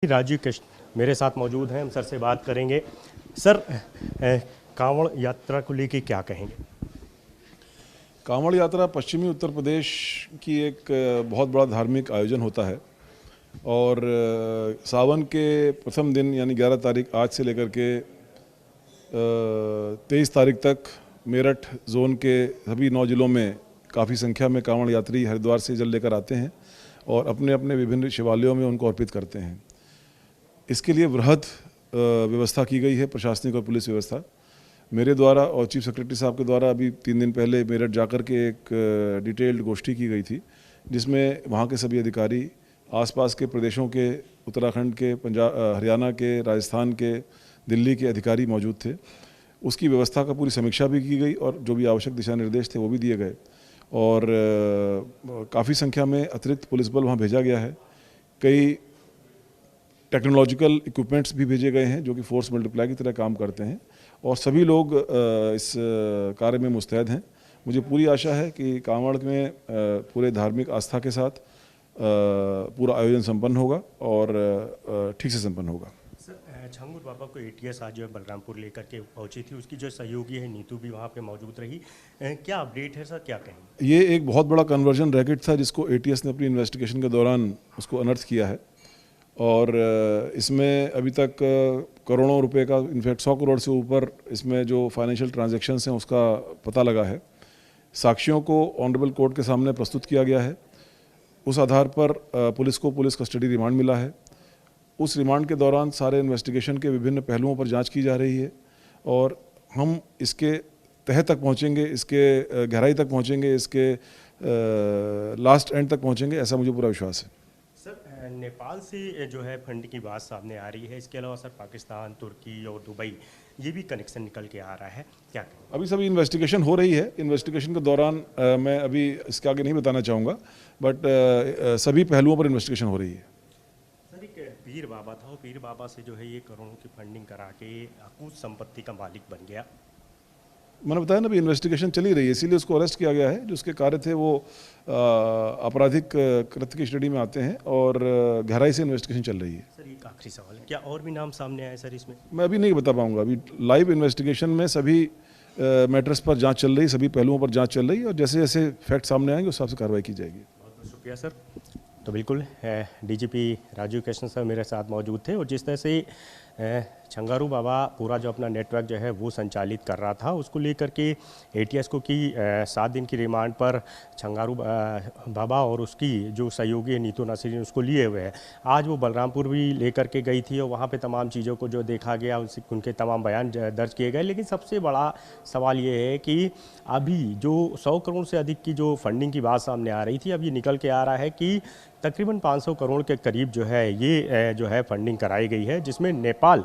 राजीव कृष्ण मेरे साथ मौजूद हैं, हम सर से बात करेंगे। सर, कांवड़ यात्रा को लेके क्या कहेंगे? कांवड़ यात्रा पश्चिमी उत्तर प्रदेश की एक बहुत बड़ा धार्मिक आयोजन होता है और सावन के प्रथम दिन यानी 11 तारीख आज से लेकर के 23 तारीख तक मेरठ जोन के सभी 9 जिलों में काफ़ी संख्या में कांवड़ यात्री हरिद्वार से जल लेकर आते हैं और अपने अपने विभिन्न शिवालयों में उनको अर्पित करते हैं। इसके लिए वृहद व्यवस्था की गई है, प्रशासनिक और पुलिस व्यवस्था। मेरे द्वारा और चीफ सेक्रेटरी साहब के द्वारा अभी 3 दिन पहले मेरठ जाकर के एक डिटेल्ड गोष्ठी की गई थी, जिसमें वहाँ के सभी अधिकारी, आसपास के प्रदेशों के, उत्तराखंड के, पंजाब, हरियाणा के, राजस्थान के, दिल्ली के अधिकारी मौजूद थे। उसकी व्यवस्था का पूरी समीक्षा भी की गई और जो भी आवश्यक दिशा निर्देश थे वो भी दिए गए और काफ़ी संख्या में अतिरिक्त पुलिस बल वहाँ भेजा गया है। कई टेक्नोलॉजिकल इक्विपमेंट्स भी भेजे गए हैं जो कि फोर्स मल्टीप्लाई की तरह काम करते हैं और सभी लोग इस कार्य में मुस्तैद हैं। मुझे पूरी आशा है कि कांवड़ में पूरे धार्मिक आस्था के साथ पूरा आयोजन संपन्न होगा और ठीक से संपन्न होगा। सर, छंगूर बाबा को एटीएस आज जो है बलरामपुर लेकर के पहुंची थी, उसकी जो सहयोगी है नीतू भी वहाँ पे मौजूद रही। क्या अपडेट है सर, क्या कहेंगे? ये एक बहुत बड़ा कन्वर्जन रैकेट था जिसको एटीएस ने अपनी इन्वेस्टिगेशन के दौरान उसको अनर्थ किया है और इसमें अभी तक करोड़ों रुपए का, इनफैक्ट 100 करोड़ से ऊपर इसमें जो फाइनेंशियल ट्रांजैक्शंस हैं उसका पता लगा है। साक्ष्यों को ऑनरेबल कोर्ट के सामने प्रस्तुत किया गया है। उस आधार पर पुलिस को पुलिस कस्टडी रिमांड मिला है। उस रिमांड के दौरान सारे इन्वेस्टिगेशन के विभिन्न पहलुओं पर जांच की जा रही है और हम इसके तह तक पहुंचेंगे, इसके गहराई तक पहुंचेंगे, इसके लास्ट एंड तक पहुंचेंगे, ऐसा मुझे पूरा विश्वास है। सर, नेपाल से जो है फंड की बात सामने आ रही है, इसके अलावा सर पाकिस्तान, तुर्की और दुबई, ये भी कनेक्शन निकल के आ रहा है, क्या कहें? अभी सभी इन्वेस्टिगेशन हो रही है। इन्वेस्टिगेशन के दौरान मैं अभी इसके आगे नहीं बताना चाहूँगा, बट सभी पहलुओं पर इन्वेस्टिगेशन हो रही है। सर, एक पीर बाबा था, वो पीर बाबा से जो है ये करोड़ों की फंडिंग करा के अकूत संपत्ति का मालिक बन गया। मैंने बताया ना, अभी इन्वेस्टिगेशन चली रही है, इसीलिए उसको अरेस्ट किया गया है। जो उसके कार्य थे वो आपराधिक कृत्य की श्रेणी में आते हैं और गहराई से इन्वेस्टिगेशन चल रही है। सर, एक आखिरी सवाल, क्या और भी नाम सामने आए सर इसमें? मैं अभी नहीं बता पाऊंगा। अभी लाइव इन्वेस्टिगेशन में सभी मैटर्स पर जांच चल रही, सभी पहलुओं पर जांच चल रही है और जैसे जैसे फैक्ट सामने आएंगे उस हिसाब से कार्रवाई की जाएगी। बहुत बहुत शुक्रिया सर। तो बिल्कुल डीजीपी राजीव कृष्ण सर मेरे साथ मौजूद थे और जिस तरह से छंगारू बाबा पूरा जो अपना नेटवर्क जो है वो संचालित कर रहा था, उसको लेकर के एटीएस को की 7 दिन की रिमांड पर छंगारू बाबा और उसकी जो सहयोगी है नीतू नसीरीन, उसको लिए हुए है। आज वो बलरामपुर भी लेकर के गई थी और वहाँ पे तमाम चीज़ों को जो देखा गया, उनके तमाम बयान दर्ज किए गए। लेकिन सबसे बड़ा सवाल ये है कि अभी जो 100 करोड़ से अधिक की जो फंडिंग की बात सामने आ रही थी, अब ये निकल के आ रहा है कि तकरीबन 500 करोड़ के करीब जो है ये जो है फंडिंग कराई गई है, जिसमें नेपाल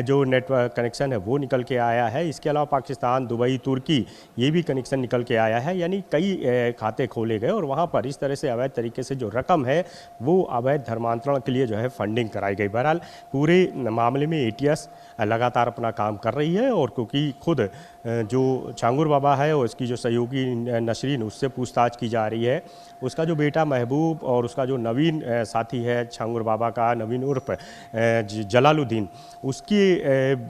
जो नेटवर्क कनेक्शन है वो निकल के आया है। इसके अलावा पाकिस्तान, दुबई, तुर्की, ये भी कनेक्शन निकल के आया है। यानी कई खाते खोले गए और वहाँ पर इस तरह से अवैध तरीके से जो रकम है वो अवैध धर्मांतरण के लिए जो है फंडिंग कराई गई। बहरहाल पूरे मामले में एटीएस लगातार अपना काम कर रही है और क्योंकि खुद जो छांगुर बाबा है और उसकी जो सहयोगी नसरीन, उससे पूछताछ की जा रही है। उसका जो बेटा महबूब और उसका जो नवीन साथी है छांगुर बाबा का, नवीन उर्फ जलालुद्दीन, उसकी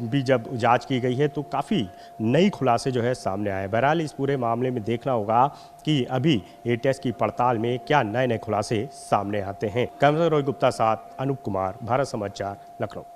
भी जब जांच की गई है तो काफ़ी नई खुलासे जो है सामने आए। बहरहाल इस पूरे मामले में देखना होगा कि अभी एटीएस की पड़ताल में क्या नए नए खुलासे सामने आते हैं। कैमरा रोय गुप्ता साथ अनूप कुमार, भारत समाचार, लखनऊ।